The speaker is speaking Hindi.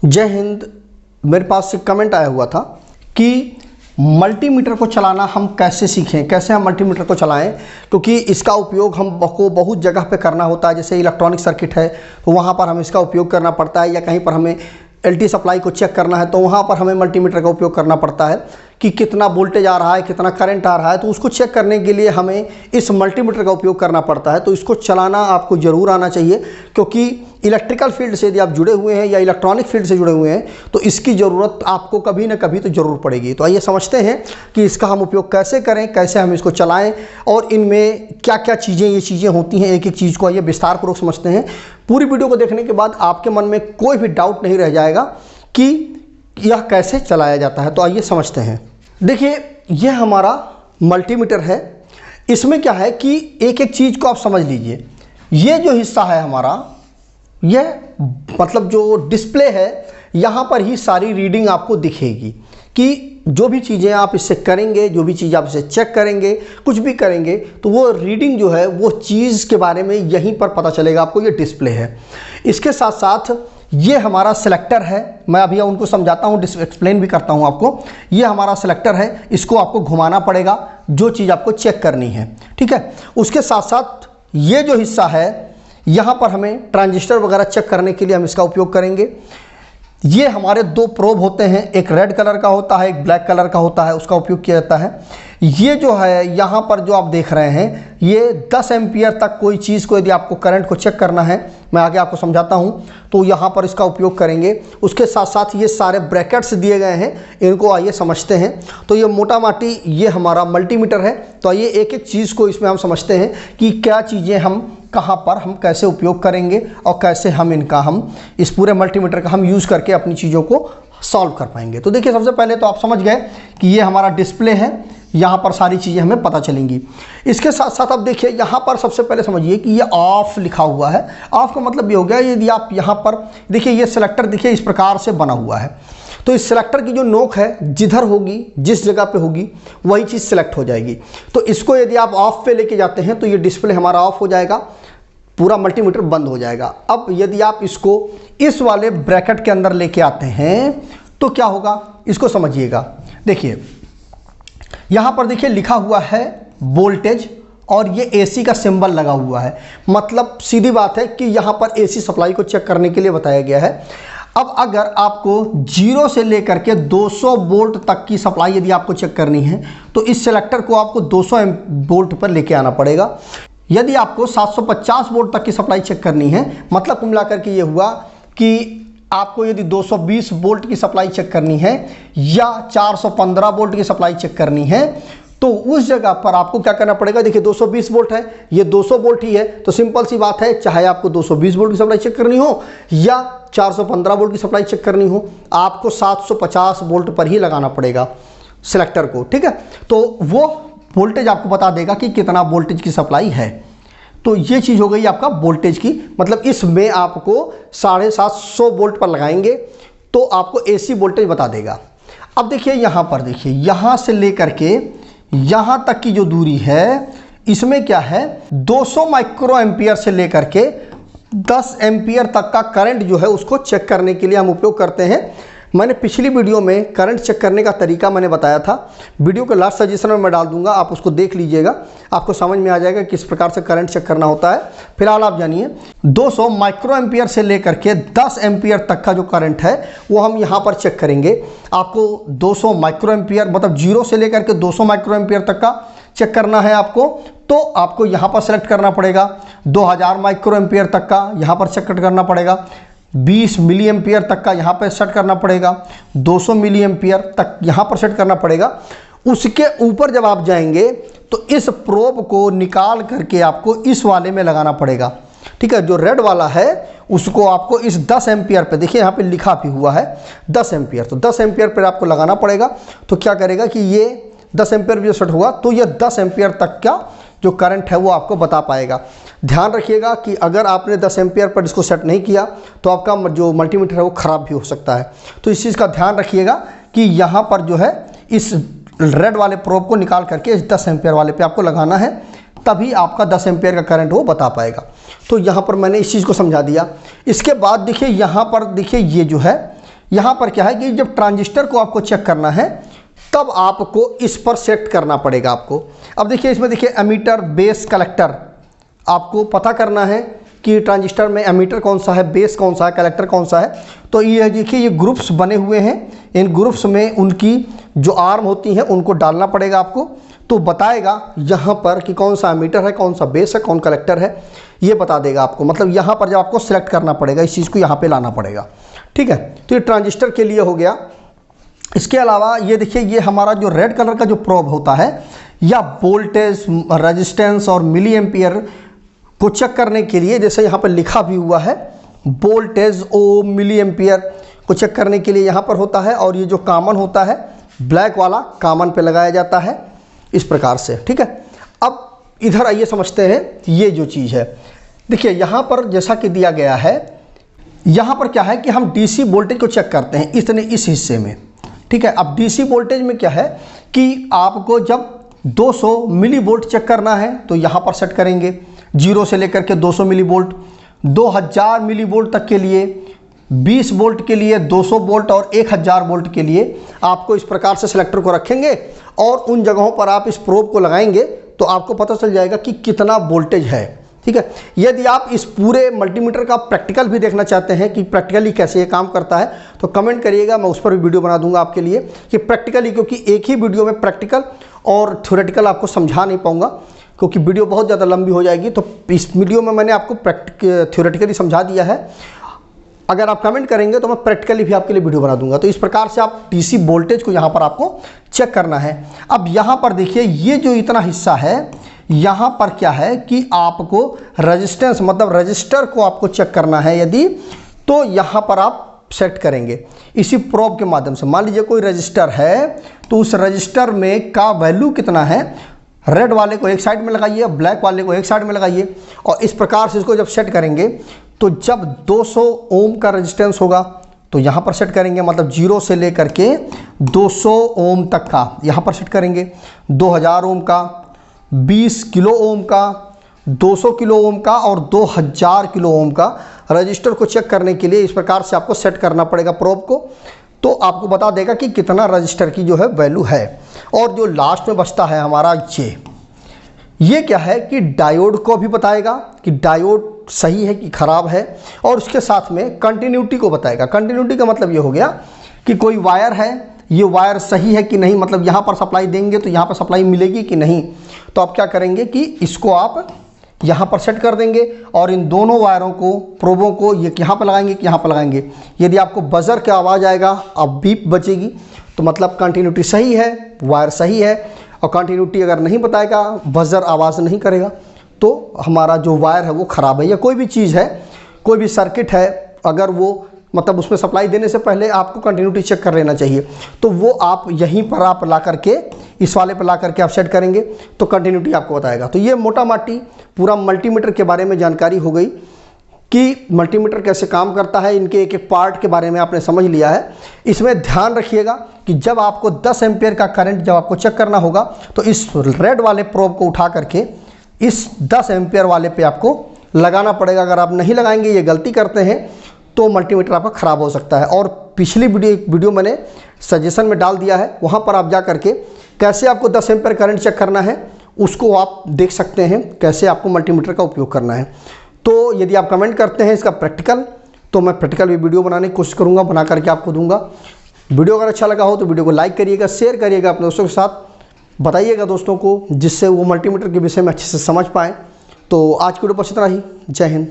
जय हिंद। मेरे पास एक कमेंट आया हुआ था कि मल्टीमीटर को चलाना हम कैसे सीखें, कैसे हम मल्टीमीटर को चलाएं, क्योंकि इसका उपयोग हमको बहुत जगह पे करना होता है। जैसे इलेक्ट्रॉनिक सर्किट है तो वहाँ पर हमें इसका उपयोग करना पड़ता है, या कहीं पर हमें एलटी सप्लाई को चेक करना है तो वहाँ पर हमें मल्टीमीटर का उपयोग करना पड़ता है कि कितना वोल्टेज आ रहा है, कितना करंट आ रहा है। तो उसको चेक करने के लिए हमें इस मल्टीमीटर का उपयोग करना पड़ता है। तो इसको चलाना आपको ज़रूर आना चाहिए, क्योंकि इलेक्ट्रिकल फील्ड से यदि आप जुड़े हुए हैं या इलेक्ट्रॉनिक फील्ड से जुड़े हुए हैं तो इसकी ज़रूरत आपको कभी ना कभी तो ज़रूर पड़ेगी। तो आइए समझते हैं कि इसका हम उपयोग कैसे करें, कैसे हम इसको चलाएं और इनमें क्या क्या ये चीज़ें होती हैं। एक एक चीज़ को आइए विस्तारपूर्वक समझते हैं। पूरी वीडियो को देखने के बाद आपके मन में कोई भी डाउट नहीं रह जाएगा कि यह कैसे चलाया जाता है। तो आइए समझते हैं। देखिए, यह हमारा मल्टीमीटर है। इसमें क्या है कि एक एक चीज़ को आप समझ लीजिए। ये जो हिस्सा है हमारा, यह मतलब जो डिस्प्ले है, यहाँ पर ही सारी रीडिंग आपको दिखेगी कि जो भी चीज़ें आप इससे करेंगे, जो भी चीज़ आप इसे चेक करेंगे, कुछ भी करेंगे तो वो रीडिंग जो है वो चीज़ के बारे में यहीं पर पता चलेगा आपको। ये डिस्प्ले है। इसके साथ साथ ये हमारा सिलेक्टर है। मैं अभी उनको समझाता हूँ, एक्सप्लेन भी करता हूँ आपको। ये हमारा सिलेक्टर है, इसको आपको घुमाना पड़ेगा जो चीज़ आपको चेक करनी है, ठीक है। उसके साथ साथ ये जो हिस्सा है, यहाँ पर हमें ट्रांजिस्टर वगैरह चेक करने के लिए हम इसका उपयोग करेंगे। ये हमारे दो प्रोब होते हैं, एक रेड कलर का होता है, एक ब्लैक कलर का होता है, उसका उपयोग किया जाता है। ये जो है यहाँ पर जो आप देख रहे हैं, ये 10 एम्पियर तक कोई चीज़ को यदि आपको करंट को चेक करना है, मैं आगे आपको समझाता हूँ, तो यहाँ पर इसका उपयोग करेंगे। उसके साथ साथ ये सारे ब्रैकेट्स दिए गए हैं, इनको आइए समझते हैं। तो ये मोटा माटी ये हमारा मल्टीमीटर है। तो आइए एक एक चीज़ को इसमें हम समझते हैं कि क्या चीज़ें हम कहाँ पर हम कैसे उपयोग करेंगे और कैसे हम इस पूरे मल्टीमीटर का हम यूज़ करके अपनी चीज़ों को सॉल्व कर पाएंगे। तो देखिए, सबसे पहले तो आप समझ गए कि ये हमारा डिस्प्ले है, यहाँ पर सारी चीज़ें हमें पता चलेंगी। इसके साथ साथ आप देखिए, यहाँ पर सबसे पहले समझिए कि ये ऑफ लिखा हुआ है। ऑफ का मतलब ये हो गया, यदि आप यहाँ पर देखिए, ये सिलेक्टर देखिए इस प्रकार से बना हुआ है। तो इस सिलेक्टर की जो नोक है जिधर होगी, जिस जगह पे होगी, वही चीज़ सिलेक्ट हो जाएगी। तो इसको यदि आप ऑफ पे लेके जाते हैं तो ये डिस्प्ले हमारा ऑफ हो जाएगा, पूरा मल्टीमीटर बंद हो जाएगा। अब यदि आप इसको इस वाले ब्रैकेट के अंदर लेके आते हैं तो क्या होगा, इसको समझिएगा। देखिए, यहाँ पर देखिए लिखा हुआ है वोल्टेज और ये एसी का सिंबल लगा हुआ है। मतलब सीधी बात है कि यहाँ पर एसी सप्लाई को चेक करने के लिए बताया गया है। अब अगर आपको 0 से लेकर के 200 वोल्ट तक की सप्लाई यदि आपको चेक करनी है तो इस सिलेक्टर को आपको 200 वोल्ट पर लेके आना पड़ेगा। यदि आपको 750 वोल्ट तक की सप्लाई चेक करनी है, मतलब कुल मिलाकर के ये हुआ कि आपको यदि 220 वोल्ट की सप्लाई चेक करनी है या 415 वोल्ट की सप्लाई चेक करनी है, तो उस जगह पर आपको क्या करना पड़ेगा। देखिए, 220 वोल्ट है, ये 200 वोल्ट ही है, तो सिंपल सी बात है, चाहे आपको 220 वोल्ट की सप्लाई चेक करनी हो या 415 वोल्ट की सप्लाई चेक करनी हो, आपको 750 वोल्ट पर ही लगाना पड़ेगा सिलेक्टर को, ठीक है। तो वो वोल्टेज आपको बता देगा कि कितना वोल्टेज की सप्लाई है। तो ये चीज़ हो गई आपका वोल्टेज की, मतलब इसमें आपको 750 वोल्ट पर लगाएंगे तो आपको एसी वोल्टेज बता देगा। अब देखिए, यहाँ पर देखिए, यहाँ से लेकर के यहाँ तक की जो दूरी है, इसमें क्या है, 200 माइक्रो एम्पियर से लेकर के 10 एम्पियर तक का करंट जो है उसको चेक करने के लिए हम उपयोग करते हैं। मैंने पिछली वीडियो में करंट चेक करने का तरीका मैंने बताया था, वीडियो के लास्ट सजेशन में मैं डाल दूंगा, आप उसको देख लीजिएगा, आपको समझ में आ जाएगा किस प्रकार से करंट चेक करना होता है। फिलहाल आप जानिए, 200 माइक्रो एम्पियर से लेकर के 10 एम्पियर तक का जो करंट है वो हम यहाँ पर चेक करेंगे। आपको 200 माइक्रो एम्पियर मतलब 0 से लेकर के 200 माइक्रो एम्पियर तक का चेक करना है आपको, तो आपको यहाँ पर सेलेक्ट करना पड़ेगा। 2000 माइक्रो एम्पियर तक का यहाँ पर चेक करना पड़ेगा। 20 मिली एम्पियर तक का यहाँ पर सेट करना पड़ेगा। 200 मिली एम्पियर तक यहाँ पर सेट करना पड़ेगा। उसके ऊपर जब आप जाएंगे तो इस प्रोब को निकाल करके आपको इस वाले में लगाना पड़ेगा, ठीक है। जो रेड वाला है उसको आपको इस 10 एम्पियर पे, देखिए यहाँ पे लिखा भी हुआ है 10 एम्पियर, तो 10 एम्पियर पर आपको लगाना पड़ेगा। तो क्या करेगा कि ये 10 एम्पियर जो सेट होगा तो ये 10 एम्पियर तक का जो करंट है वो आपको बता पाएगा। ध्यान रखिएगा कि अगर आपने 10 एम्पियर पर इसको सेट नहीं किया तो आपका जो मल्टीमीटर है वो ख़राब भी हो सकता है। तो इस चीज़ का ध्यान रखिएगा कि यहाँ पर जो है इस रेड वाले प्रोब को निकाल करके इस 10 एम्पियर वाले पे आपको लगाना है, तभी आपका 10 एम्पियर का करंट वो बता पाएगा। तो यहाँ पर मैंने इस चीज़ को समझा दिया। इसके बाद देखिए, यहाँ पर देखिए, ये जो है यहाँ पर क्या है कि जब ट्रांजिस्टर को आपको चेक करना है तब आपको इस पर सेट करना पड़ेगा आपको। अब देखिए इसमें देखिए एमीटर, बेस, कलेक्टर आपको पता करना है कि ट्रांजिस्टर में एमीटर कौन सा है, बेस कौन सा है, कलेक्टर कौन सा है। तो ये देखिए ये ग्रुप्स बने हुए हैं, इन ग्रुप्स में उनकी जो आर्म होती हैं उनको डालना पड़ेगा आपको। तो बताएगा यहाँ पर कि कौन सा एमीटर है, कौन सा बेस है, कौन कलेक्टर है, ये बता देगा आपको। मतलब यहाँ पर जब आपको सिलेक्ट करना पड़ेगा, इस चीज़ को यहाँ पे लाना पड़ेगा, ठीक है। तो ये ट्रांजिस्टर के लिए हो गया। इसके अलावा ये देखिए ये हमारा जो रेड कलर का जो प्रोब होता है या वोल्टेज, रेजिस्टेंस और मिली एम्पियर को चेक करने के लिए, जैसे यहाँ पर लिखा भी हुआ है वोल्टेज, ओम, मिली एम्पियर को चेक करने के लिए यहाँ पर होता है। और ये जो कॉमन होता है ब्लैक वाला कॉमन पे लगाया जाता है इस प्रकार से, ठीक है। अब इधर आइए समझते हैं ये जो चीज़ है। देखिए यहाँ पर जैसा कि दिया गया है, यहाँ पर क्या है कि हम डीसी वोल्टेज को चेक करते हैं इस हिस्से में, ठीक है। अब डीसी वोल्टेज में क्या है कि आपको जब 200 मिली वोल्ट चेक करना है तो यहाँ पर सेट करेंगे, 0 से लेकर के 200 मिली वोल्ट, 2000 मिली वोल्ट तक के लिए, 20 वोल्ट के लिए, 200 वोल्ट और 1000 वोल्ट के लिए आपको इस प्रकार से सिलेक्टर को रखेंगे और उन जगहों पर आप इस प्रोब को लगाएंगे तो आपको पता चल जाएगा कि कितना वोल्टेज है, ठीक है। यदि आप इस पूरे मल्टीमीटर का प्रैक्टिकल भी देखना चाहते हैं कि प्रैक्टिकली कैसे ये काम करता है तो कमेंट करिएगा, मैं उस पर भी वीडियो बना दूंगा आपके लिए कि प्रैक्टिकली, क्योंकि एक ही वीडियो में प्रैक्टिकल और थ्योरेटिकल आपको समझा नहीं पाऊंगा क्योंकि वीडियो बहुत ज़्यादा लंबी हो जाएगी। तो इस वीडियो में मैंने आपको थ्योरेटिकली समझा दिया है। अगर आप कमेंट करेंगे तो मैं प्रैक्टिकली भी आपके लिए वीडियो बना दूंगा। तो इस प्रकार से आप डीसी वोल्टेज को यहाँ पर आपको चेक करना है। अब यहाँ पर देखिए ये जो इतना हिस्सा है, यहाँ पर क्या है कि आपको रेजिस्टेंस मतलब रजिस्टर को आपको चेक करना है यदि, तो यहाँ पर आप सेट करेंगे इसी प्रोब के माध्यम से। मान लीजिए कोई रजिस्टर है तो उस रजिस्टर में का वैल्यू कितना है, रेड वाले को एक साइड में लगाइए, ब्लैक वाले को एक साइड में लगाइए और इस प्रकार से इसको जब सेट करेंगे तो जब 200 ओम का रेजिस्टेंस होगा तो यहाँ पर सेट करेंगे, मतलब 0 से लेकर के 200 ओम तक का यहाँ पर सेट करेंगे, 2000 ओम का, 20 किलो ओम का, 200 किलो ओम का और 2000 किलो ओम का रजिस्टर को चेक करने के लिए इस प्रकार से आपको सेट करना पड़ेगा प्रोब को। तो आपको बता देगा कि कितना रजिस्टर की जो है वैल्यू है। और जो लास्ट में बचता है हमारा ये क्या है कि डायोड को भी बताएगा कि डायोड सही है कि खराब है, और उसके साथ में कंटिन्यूटी को बताएगा। कंटिन्यूटी का मतलब ये हो गया कि कोई वायर है, ये वायर सही है कि नहीं, मतलब यहाँ पर सप्लाई देंगे तो यहाँ पर सप्लाई मिलेगी कि नहीं। तो आप क्या करेंगे कि इसको आप यहाँ पर सेट कर देंगे और इन दोनों वायरों को, प्रोबों को ये यहाँ पर लगाएंगे कि यहाँ पर लगाएंगे। यदि आपको बजर का आवाज़ आएगा, अब बीप बचेगी, तो मतलब कंटिन्यूटी सही है, वायर सही है। और कंटिन्यूटी अगर नहीं बताएगा, बजर आवाज़ नहीं करेगा, तो हमारा जो वायर है वो ख़राब है। या कोई भी चीज़ है, कोई भी सर्किट है, अगर वो मतलब उसमें सप्लाई देने से पहले आपको कंटिन्यूटी चेक कर लेना चाहिए। तो वो आप यहीं पर आप ला करके, इस वाले पर ला करके आप सेट करेंगे तो कंटिन्यूटी आपको बताएगा। तो ये मोटा माटी पूरा मल्टीमीटर के बारे में जानकारी हो गई कि मल्टीमीटर कैसे काम करता है। इनके एक एक पार्ट के बारे में आपने समझ लिया है। इसमें ध्यान रखिएगा कि जब आपको 10 एम्पियर का करंट जब आपको चेक करना होगा तो इस रेड वाले प्रोब को उठा करके इस 10 एम्पियर वाले पे आपको लगाना पड़ेगा। अगर आप नहीं लगाएंगे, ये गलती करते हैं, तो मल्टीमीटर आपका ख़राब हो सकता है। और पिछली वीडियो मैंने सजेशन में डाल दिया है, वहाँ पर आप जा करके कैसे आपको 10 एम्पियर करंट चेक करना है उसको आप देख सकते हैं, कैसे आपको मल्टीमीटर का उपयोग करना है। तो यदि आप कमेंट करते हैं इसका प्रैक्टिकल, तो मैं प्रैक्टिकल भी वीडियो बनाने की कोशिश करूँगा, बना करके आपको दूंगा। वीडियो अगर अच्छा लगा हो तो वीडियो को लाइक करिएगा, शेयर करिएगा अपने दोस्तों के साथ, बताइएगा दोस्तों को, जिससे वो मल्टीमीटर के विषय में अच्छे से समझ पाएँ। तो आज की वीडियो बस इतना ही। जय हिंद।